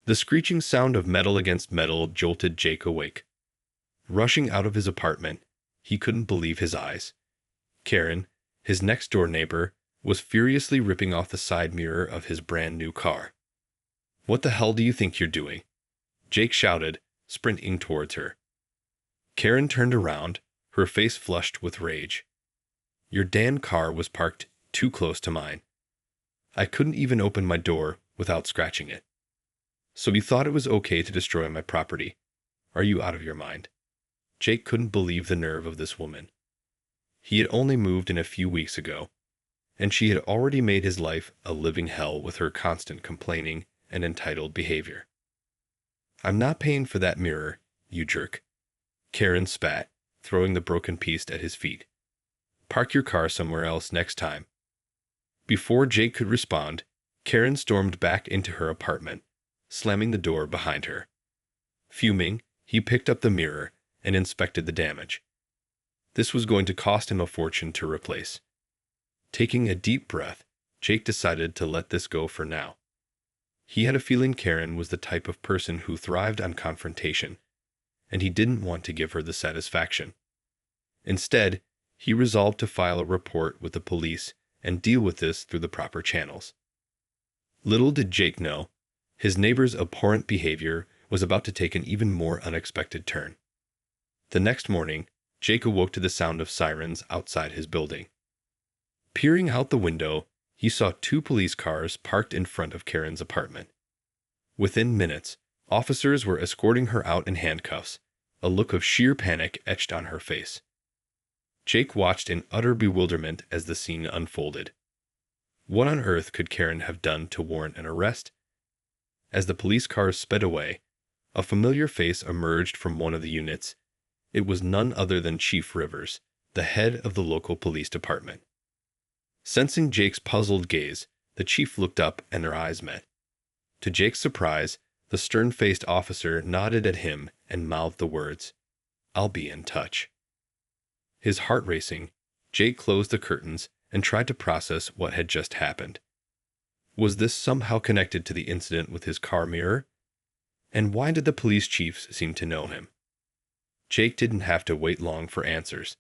The screeching sound of metal against metal jolted Jake awake. Rushing out of his apartment, he couldn't believe his eyes. Karen, his next-door neighbor, was furiously ripping off the side mirror of his brand-new car. "What the hell do you think you're doing?" Jake shouted, sprinting towards her. Karen turned around, her face flushed with rage. "Your damn car was parked too close to mine. I couldn't even open my door without scratching it. So you thought it was okay to destroy my property? Are you out of your mind?" Jake couldn't believe the nerve of this woman. He had only moved in a few weeks ago, and she had already made his life a living hell with her constant complaining and entitled behavior. "I'm not paying for that mirror, you jerk." Karen spat, throwing the broken piece at his feet. "Park your car somewhere else next time." Before Jake could respond, Karen stormed back into her apartment, slamming the door behind her. Fuming, he picked up the mirror and inspected the damage. This was going to cost him a fortune to replace. Taking a deep breath, Jake decided to let this go for now. He had a feeling Karen was the type of person who thrived on confrontation, and he didn't want to give her the satisfaction. Instead, he resolved to file a report with the police and deal with this through the proper channels. Little did Jake know, his neighbor's abhorrent behavior was about to take an even more unexpected turn. The next morning, Jake awoke to the sound of sirens outside his building. Peering out the window, he saw 2 police cars parked in front of Karen's apartment. Within minutes, officers were escorting her out in handcuffs, a look of sheer panic etched on her face. Jake watched in utter bewilderment as the scene unfolded. What on earth could Karen have done to warrant an arrest? As the police cars sped away, a familiar face emerged from one of the units. It was none other than Chief Rivers, the head of the local police department. Sensing Jake's puzzled gaze, the chief looked up and their eyes met. To Jake's surprise, the stern-faced officer nodded at him and mouthed the words, "I'll be in touch." His heart racing, Jake closed the curtains and tried to process what had just happened. Was this somehow connected to the incident with his car mirror? And why did the police chiefs seem to know him? Jake didn't have to wait long for answers.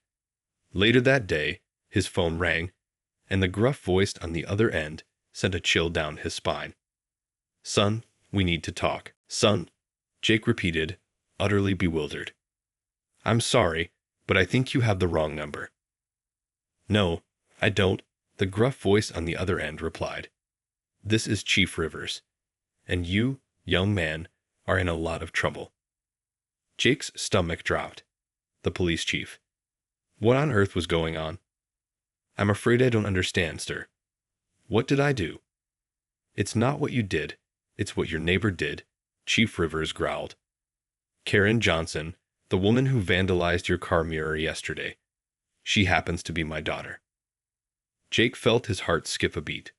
Later that day, his phone rang, and the gruff voice on the other end sent a chill down his spine. "Son, we need to talk." "Son," Jake repeated, utterly bewildered. "I'm sorry, but I think you have the wrong number." "No, I don't," the gruff voice on the other end replied. "This is Chief Rivers, and you, young man, are in a lot of trouble." Jake's stomach dropped. The police chief. What on earth was going on? "I'm afraid I don't understand, sir." "What did I do?" "It's not what you did, it's what your neighbor did," Chief Rivers growled. "Karen Johnson, the woman who vandalized your car mirror yesterday. She happens to be my daughter." Jake felt his heart skip a beat.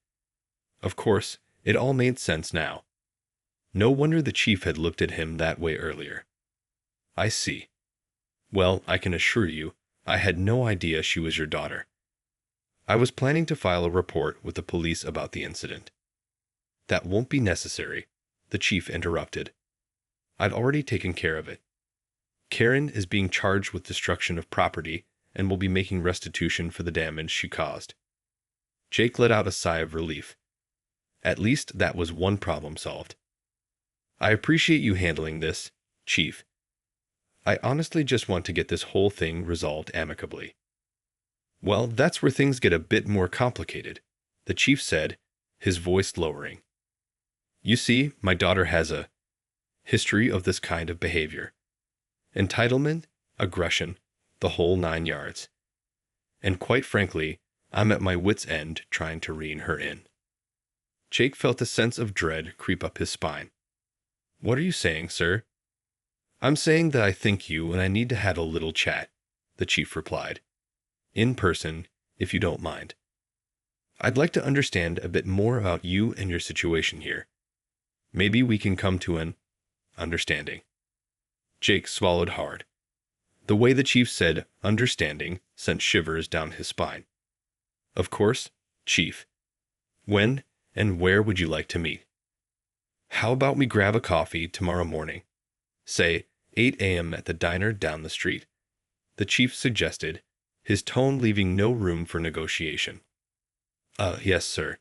Of course, it all made sense now. No wonder the chief had looked at him that way earlier. "I see. Well, I can assure you, I had no idea she was your daughter. I was planning to file a report with the police about the incident." "That won't be necessary," the chief interrupted. "I'd already taken care of it. Karen is being charged with destruction of property and will be making restitution for the damage she caused." Jake let out a sigh of relief. At least that was one problem solved. "I appreciate you handling this, Chief. I honestly just want to get this whole thing resolved amicably." "Well, that's where things get a bit more complicated," the chief said, his voice lowering. "You see, my daughter has a history of this kind of behavior. Entitlement, aggression, the whole 9 yards. And quite frankly, I'm at my wit's end trying to rein her in." Jake felt a sense of dread creep up his spine. "What are you saying, sir?" "I'm saying that I think you and I need to have a little chat," the chief replied. "In person, if you don't mind. I'd like to understand a bit more about you and your situation here. Maybe we can come to an understanding." Jake swallowed hard. The way the chief said understanding sent shivers down his spine. "Of course, Chief. When and where would you like to meet?" How about we grab a coffee tomorrow morning? Say, 8 a.m. at the diner down the street, the chief suggested, his tone leaving no room for negotiation. Yes, sir.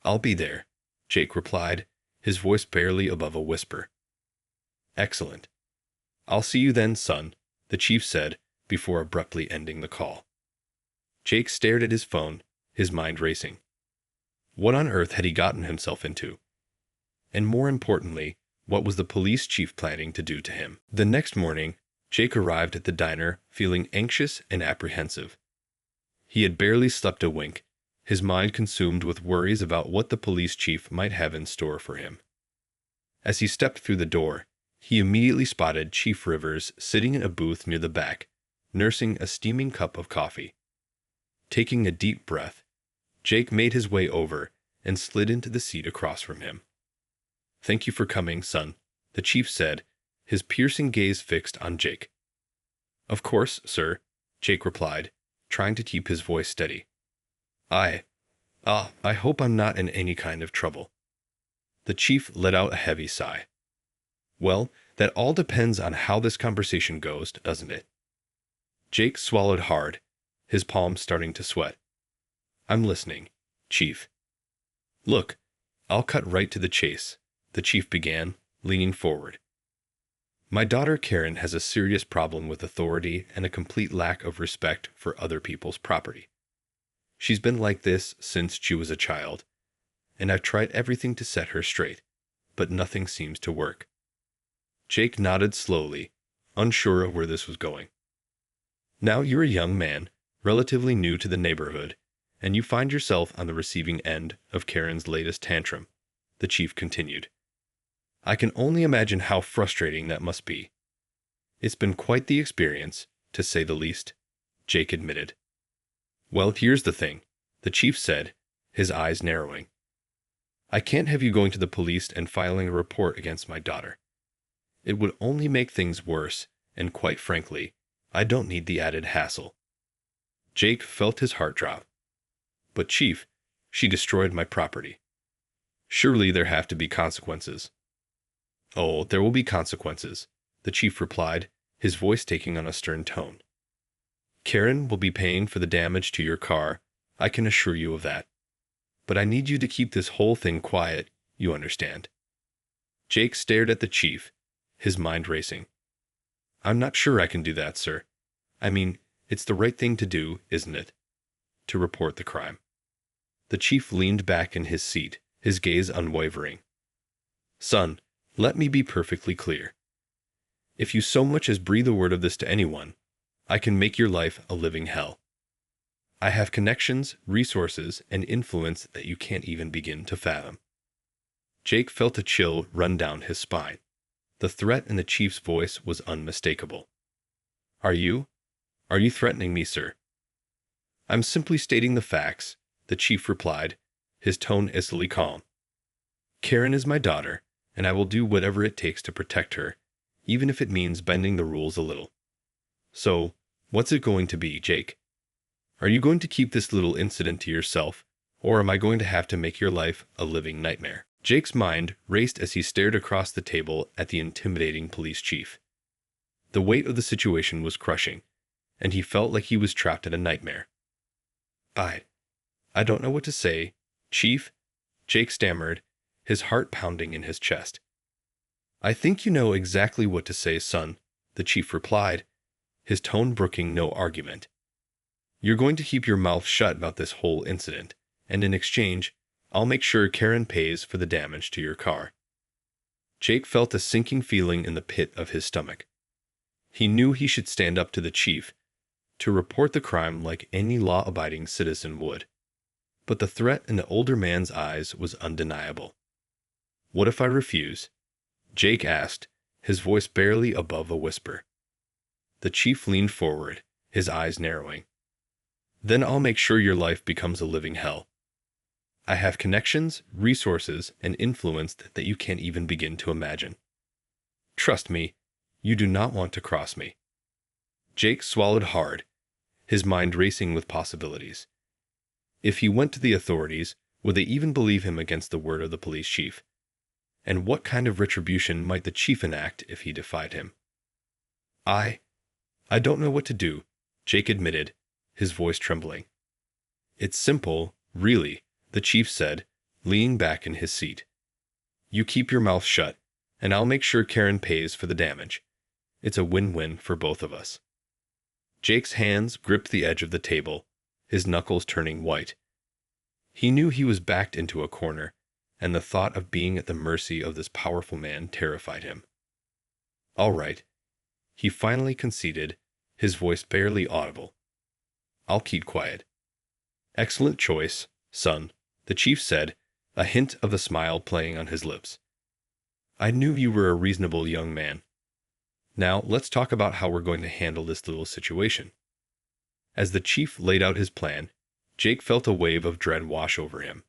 I'll be there, Jake replied, his voice barely above a whisper. Excellent. I'll see you then, son, the chief said, before abruptly ending the call. Jake stared at his phone, his mind racing. What on earth had he gotten himself into? And more importantly, what was the police chief planning to do to him? The next morning, Jake arrived at the diner feeling anxious and apprehensive. He had barely slept a wink, his mind consumed with worries about what the police chief might have in store for him. As he stepped through the door, he immediately spotted Chief Rivers sitting in a booth near the back, nursing a steaming cup of coffee. Taking a deep breath, Jake made his way over and slid into the seat across from him. Thank you for coming, son, the chief said, his piercing gaze fixed on Jake. Of course, sir, Jake replied, trying to keep his voice steady. I hope I'm not in any kind of trouble. The chief let out a heavy sigh. Well, that all depends on how this conversation goes, doesn't it? Jake swallowed hard, his palms starting to sweat. I'm listening, Chief. Look, I'll cut right to the chase, the chief began, leaning forward. My daughter Karen has a serious problem with authority and a complete lack of respect for other people's property. She's been like this since she was a child, and I've tried everything to set her straight, but nothing seems to work. Jake nodded slowly, unsure of where this was going. Now you're a young man, relatively new to the neighborhood, and you find yourself on the receiving end of Karen's latest tantrum, the chief continued. I can only imagine how frustrating that must be. It's been quite the experience, to say the least, Jake admitted. Well, here's the thing, the chief said, his eyes narrowing. I can't have you going to the police and filing a report against my daughter. It would only make things worse, and quite frankly, I don't need the added hassle. Jake felt his heart drop. But Chief, she destroyed my property. Surely there have to be consequences. Oh, there will be consequences, the chief replied, his voice taking on a stern tone. Karen will be paying for the damage to your car, I can assure you of that. But I need you to keep this whole thing quiet, you understand. Jake stared at the chief, his mind racing. I'm not sure I can do that, sir. I mean, it's the right thing to do, isn't it? To report the crime. The chief leaned back in his seat, his gaze unwavering. Son, let me be perfectly clear. If you so much as breathe a word of this to anyone, I can make your life a living hell. I have connections, resources, and influence that you can't even begin to fathom. Jake felt a chill run down his spine. The threat in the chief's voice was unmistakable. Are you threatening me, sir? I'm simply stating the facts, the chief replied, his tone icily calm. Karen is my daughter, and I will do whatever it takes to protect her, even if it means bending the rules a little. So, what's it going to be, Jake? Are you going to keep this little incident to yourself, or am I going to have to make your life a living nightmare? Jake's mind raced as he stared across the table at the intimidating police chief. The weight of the situation was crushing, and he felt like he was trapped in a nightmare. I don't know what to say, Chief, Jake stammered, his heart pounding in his chest. I think you know exactly what to say, son, the chief replied, his tone brooking no argument. You're going to keep your mouth shut about this whole incident, and in exchange, I'll make sure Karen pays for the damage to your car. Jake felt a sinking feeling in the pit of his stomach. He knew he should stand up to the chief, to report the crime like any law-abiding citizen would. But the threat in the older man's eyes was undeniable. What if I refuse? Jake asked, his voice barely above a whisper. The chief leaned forward, his eyes narrowing. Then I'll make sure your life becomes a living hell. I have connections, resources, and influence that you can't even begin to imagine. Trust me, you do not want to cross me. Jake swallowed hard, his mind racing with possibilities. If he went to the authorities, would they even believe him against the word of the police chief? And what kind of retribution might the chief enact if he defied him? I don't know what to do, Jake admitted, his voice trembling. It's simple, really, the chief said, leaning back in his seat. You keep your mouth shut, and I'll make sure Karen pays for the damage. It's a win-win for both of us. Jake's hands gripped the edge of the table, his knuckles turning white. He knew he was backed into a corner, and the thought of being at the mercy of this powerful man terrified him. All right, he finally conceded, his voice barely audible. I'll keep quiet. Excellent choice, son, the chief said, a hint of a smile playing on his lips. I knew you were a reasonable young man. Now let's talk about how we're going to handle this little situation. As the chief laid out his plan, Jake felt a wave of dread wash over him.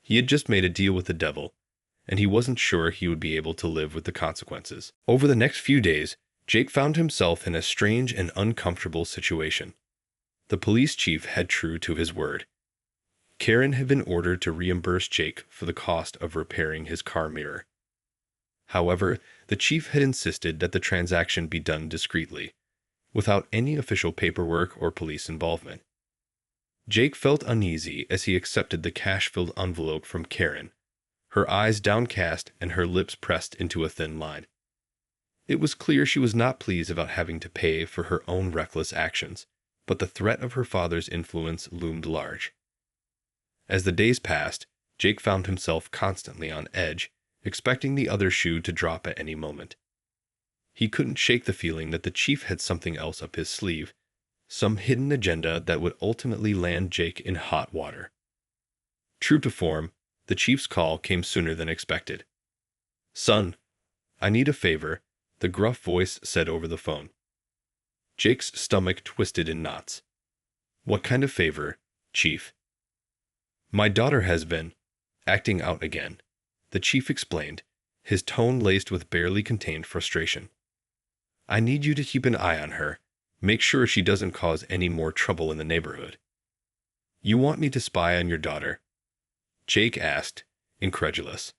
He had just made a deal with the devil, and he wasn't sure he would be able to live with the consequences. Over the next few days, Jake found himself in a strange and uncomfortable situation. The police chief had true to his word. Karen had been ordered to reimburse Jake for the cost of repairing his car mirror. However, the chief had insisted that the transaction be done discreetly, without any official paperwork or police involvement. Jake felt uneasy as he accepted the cash-filled envelope from Karen, her eyes downcast and her lips pressed into a thin line. It was clear she was not pleased about having to pay for her own reckless actions, but the threat of her father's influence loomed large. As the days passed, Jake found himself constantly on edge, expecting the other shoe to drop at any moment. He couldn't shake the feeling that the chief had something else up his sleeve, some hidden agenda that would ultimately land Jake in hot water. True to form, the chief's call came sooner than expected. Son, I need a favor, the gruff voice said over the phone. Jake's stomach twisted in knots. What kind of favor, chief? My daughter has been acting out again, the chief explained, his tone laced with barely contained frustration. I need you to keep an eye on her, make sure she doesn't cause any more trouble in the neighborhood. You want me to spy on your daughter? Jake asked, incredulous.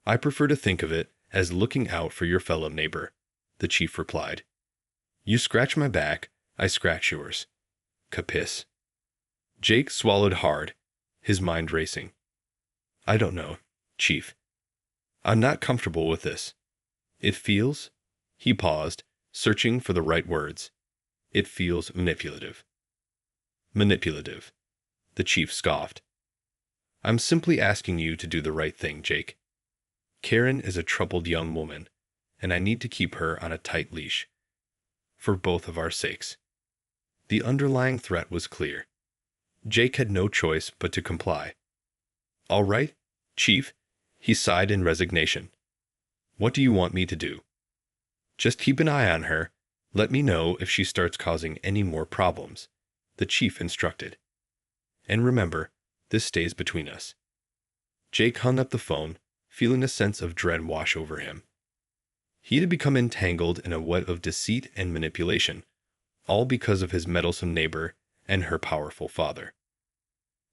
I prefer to think of it as looking out for your fellow neighbor, the chief replied. You scratch my back, I scratch yours. Capis? Jake swallowed hard, his mind racing. I don't know, chief. I'm not comfortable with this. It feels... He paused, searching for the right words. It feels manipulative. Manipulative, the chief scoffed. I'm simply asking you to do the right thing, Jake. Karen is a troubled young woman, and I need to keep her on a tight leash. For both of our sakes. The underlying threat was clear. Jake had no choice but to comply. All right, chief, he sighed in resignation. What do you want me to do? Just keep an eye on her. Let me know if she starts causing any more problems, the chief instructed. And remember, this stays between us. Jake hung up the phone, feeling a sense of dread wash over him. He had become entangled in a web of deceit and manipulation, all because of his meddlesome neighbor and her powerful father.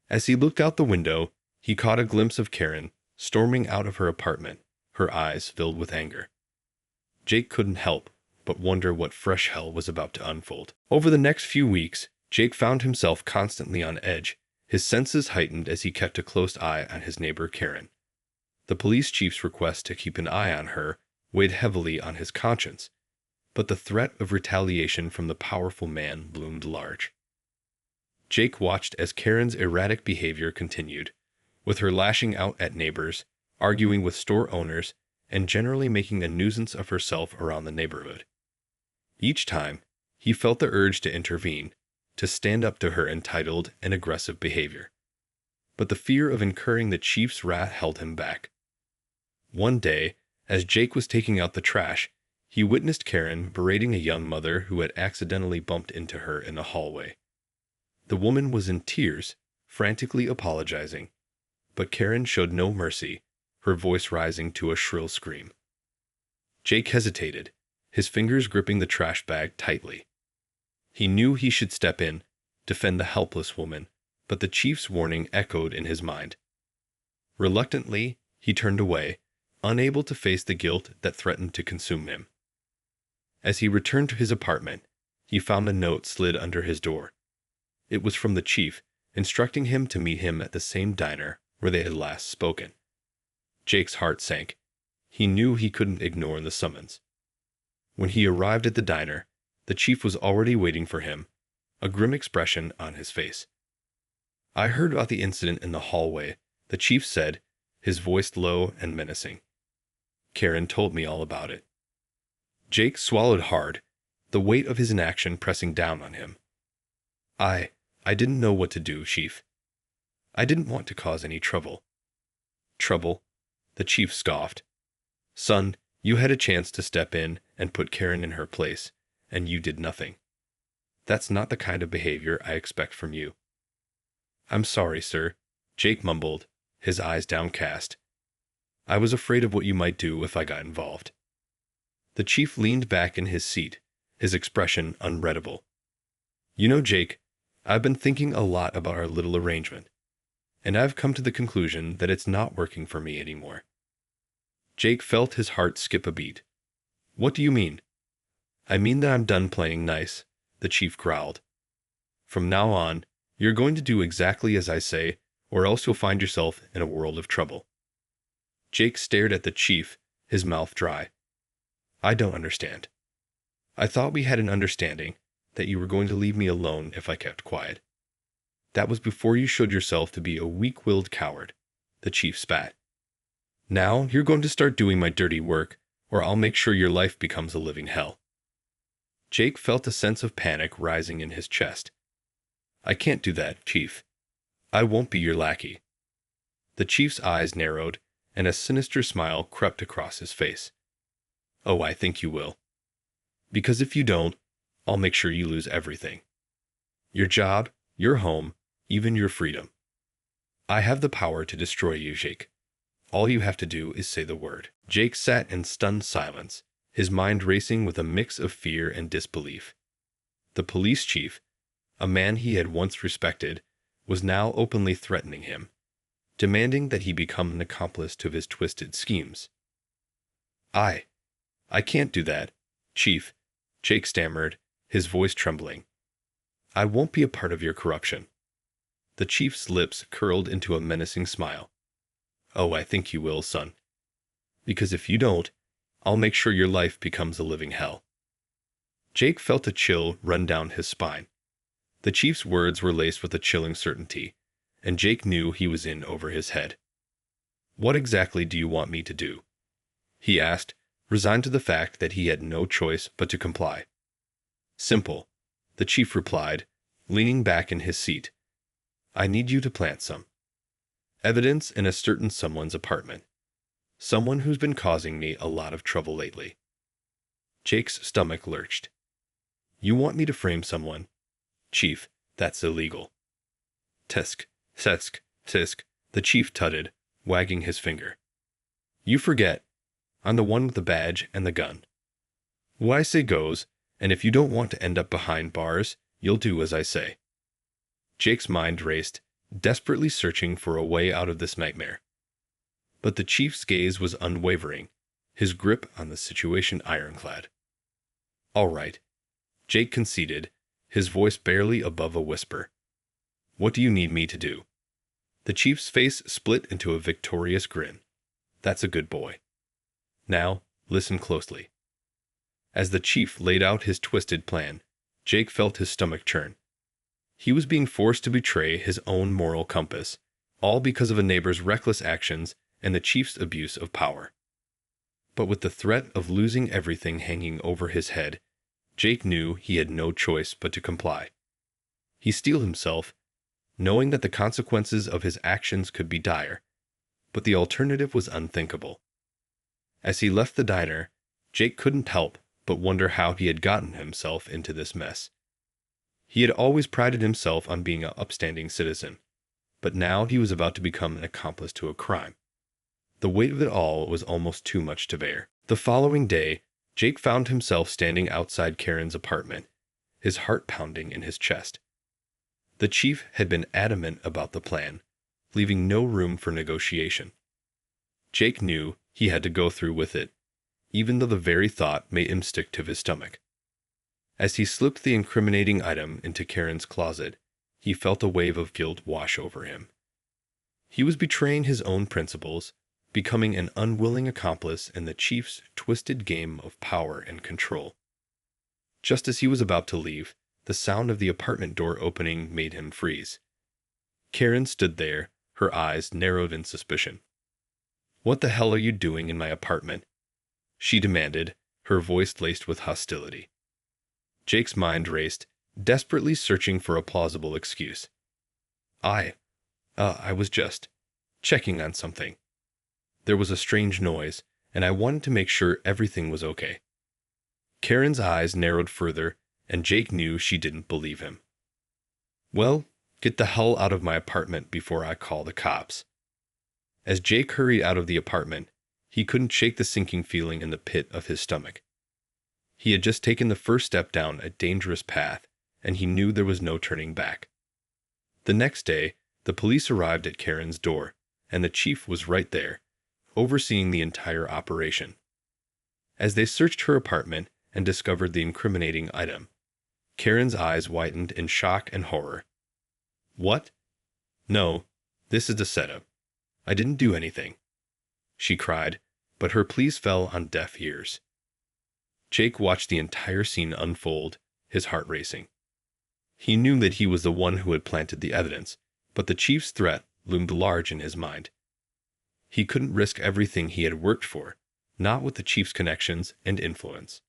As he looked out the window, he caught a glimpse of Karen storming out of her apartment, her eyes filled with anger. Jake couldn't help but wonder what fresh hell was about to unfold. Over the next few weeks, Jake found himself constantly on edge, his senses heightened as he kept a close eye on his neighbor Karen. The police chief's request to keep an eye on her weighed heavily on his conscience, but the threat of retaliation from the powerful man loomed large. Jake watched as Karen's erratic behavior continued, with her lashing out at neighbors, arguing with store owners, and generally making a nuisance of herself around the neighborhood. Each time, he felt the urge to intervene, to stand up to her entitled and aggressive behavior. But the fear of incurring the chief's wrath held him back. One day, as Jake was taking out the trash, he witnessed Karen berating a young mother who had accidentally bumped into her in the hallway. The woman was in tears, frantically apologizing, but Karen showed no mercy, her voice rising to a shrill scream. Jake hesitated, his fingers gripping the trash bag tightly. He knew he should step in, defend the helpless woman, but the chief's warning echoed in his mind. Reluctantly, he turned away, unable to face the guilt that threatened to consume him. As he returned to his apartment, he found a note slid under his door. It was from the chief, instructing him to meet him at the same diner where they had last spoken. Jake's heart sank. He knew he couldn't ignore the summons. When he arrived at the diner, the chief was already waiting for him, a grim expression on his face. "I heard about the incident in the hallway," the chief said, his voice low and menacing. "Karen told me all about it." Jake swallowed hard, the weight of his inaction pressing down on him. I didn't know what to do, Chief. I didn't want to cause any trouble." "Trouble?" The chief scoffed. "Son, you had a chance to step in and put Karen in her place, and you did nothing. That's not the kind of behavior I expect from you." "I'm sorry, sir," Jake mumbled, his eyes downcast. "I was afraid of what you might do if I got involved." The chief leaned back in his seat, his expression unreadable. "You know, Jake, I've been thinking a lot about our little arrangement, and I've come to the conclusion that it's not working for me anymore." Jake felt his heart skip a beat. "What do you mean?" "I mean that I'm done playing nice," the chief growled. "From now on, you're going to do exactly as I say, or else you'll find yourself in a world of trouble." Jake stared at the chief, his mouth dry. "I don't understand. I thought we had an understanding that you were going to leave me alone if I kept quiet." "That was before you showed yourself to be a weak-willed coward," the chief spat. "Now you're going to start doing my dirty work, or I'll make sure your life becomes a living hell." Jake felt a sense of panic rising in his chest. "I can't do that, Chief. I won't be your lackey." The chief's eyes narrowed, and a sinister smile crept across his face. "Oh, I think you will. Because if you don't, I'll make sure you lose everything. Your job, your home, even your freedom. I have the power to destroy you, Jake. All you have to do is say the word." Jake sat in stunned silence, his mind racing with a mix of fear and disbelief. The police chief, a man he had once respected, was now openly threatening him, demanding that he become an accomplice to his twisted schemes. I can't do that, Chief," Jake stammered, his voice trembling. "I won't be a part of your corruption." The chief's lips curled into a menacing smile. "Oh, I think you will, son. Because if you don't, I'll make sure your life becomes a living hell." Jake felt a chill run down his spine. The chief's words were laced with a chilling certainty, and Jake knew he was in over his head. "What exactly do you want me to do?" he asked, resigned to the fact that he had no choice but to comply. "Simple," the chief replied, leaning back in his seat. "I need you to plant some evidence in a certain someone's apartment. Someone who's been causing me a lot of trouble lately." Jake's stomach lurched. "You want me to frame someone? Chief, that's illegal." "Tisk, tisk, tisk," the chief tutted, wagging his finger. "You forget. I'm the one with the badge and the gun. What I say goes, and if you don't want to end up behind bars, you'll do as I say." Jake's mind raced, desperately searching for a way out of this nightmare. But the chief's gaze was unwavering, his grip on the situation ironclad. "All right," Jake conceded, his voice barely above a whisper. "What do you need me to do?" The chief's face split into a victorious grin. "That's a good boy. Now, listen closely." As the chief laid out his twisted plan, Jake felt his stomach churn. He was being forced to betray his own moral compass, all because of a neighbor's reckless actions and the chief's abuse of power. But with the threat of losing everything hanging over his head, Jake knew he had no choice but to comply. He steeled himself, knowing that the consequences of his actions could be dire, but the alternative was unthinkable. As he left the diner, Jake couldn't help but wonder how he had gotten himself into this mess. He had always prided himself on being an upstanding citizen, but now he was about to become an accomplice to a crime. The weight of it all was almost too much to bear. The following day, Jake found himself standing outside Karen's apartment, his heart pounding in his chest. The chief had been adamant about the plan, leaving no room for negotiation. Jake knew He had to go through with it, even though the very thought made him sick to his stomach. As he slipped the incriminating item into Karen's closet, he felt a wave of guilt wash over him. He was betraying his own principles, becoming an unwilling accomplice in the chief's twisted game of power and control. Just as he was about to leave, the sound of the apartment door opening made him freeze. Karen stood there, her eyes narrowed in suspicion. "What the hell are you doing in my apartment?" she demanded, her voice laced with hostility. Jake's mind raced, desperately searching for a plausible excuse. I was just checking on something. There was a strange noise, and I wanted to make sure everything was okay." Karen's eyes narrowed further, and Jake knew she didn't believe him. "Well, get the hell out of my apartment before I call the cops." As Jake hurried out of the apartment, he couldn't shake the sinking feeling in the pit of his stomach. He had just taken the first step down a dangerous path, and he knew there was no turning back. The next day, the police arrived at Karen's door, and the chief was right there, overseeing the entire operation. As they searched her apartment and discovered the incriminating item, Karen's eyes widened in shock and horror. "What? No, this is a setup. I didn't do anything," she cried, but her pleas fell on deaf ears. Jake watched the entire scene unfold, his heart racing. He knew that he was the one who had planted the evidence, but the chief's threat loomed large in his mind. He couldn't risk everything he had worked for, not with the chief's connections and influence.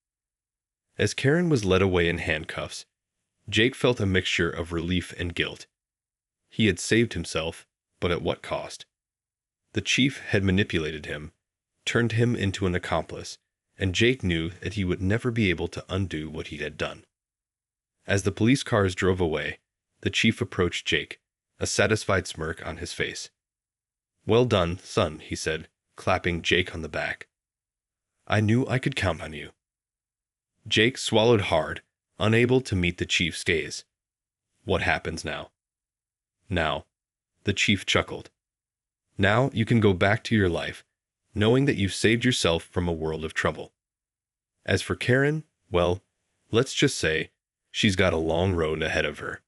As Karen was led away in handcuffs, Jake felt a mixture of relief and guilt. He had saved himself, but at what cost? The chief had manipulated him, turned him into an accomplice, and Jake knew that he would never be able to undo what he had done. As the police cars drove away, the chief approached Jake, a satisfied smirk on his face. "Well done, son," he said, clapping Jake on the back. "I knew I could count on you." Jake swallowed hard, unable to meet the chief's gaze. "What happens now?" "Now," the chief chuckled. "Now you can go back to your life, knowing that you've saved yourself from a world of trouble. As for Karen, well, let's just say she's got a long road ahead of her."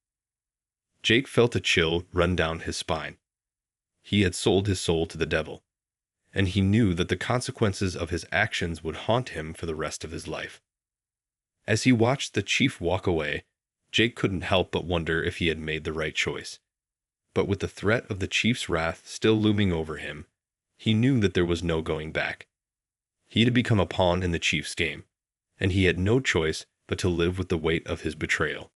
Jake felt a chill run down his spine. He had sold his soul to the devil, and he knew that the consequences of his actions would haunt him for the rest of his life. As he watched the chief walk away, Jake couldn't help but wonder if he had made the right choice. But with the threat of the chief's wrath still looming over him, he knew that there was no going back. He had become a pawn in the chief's game, and he had no choice but to live with the weight of his betrayal.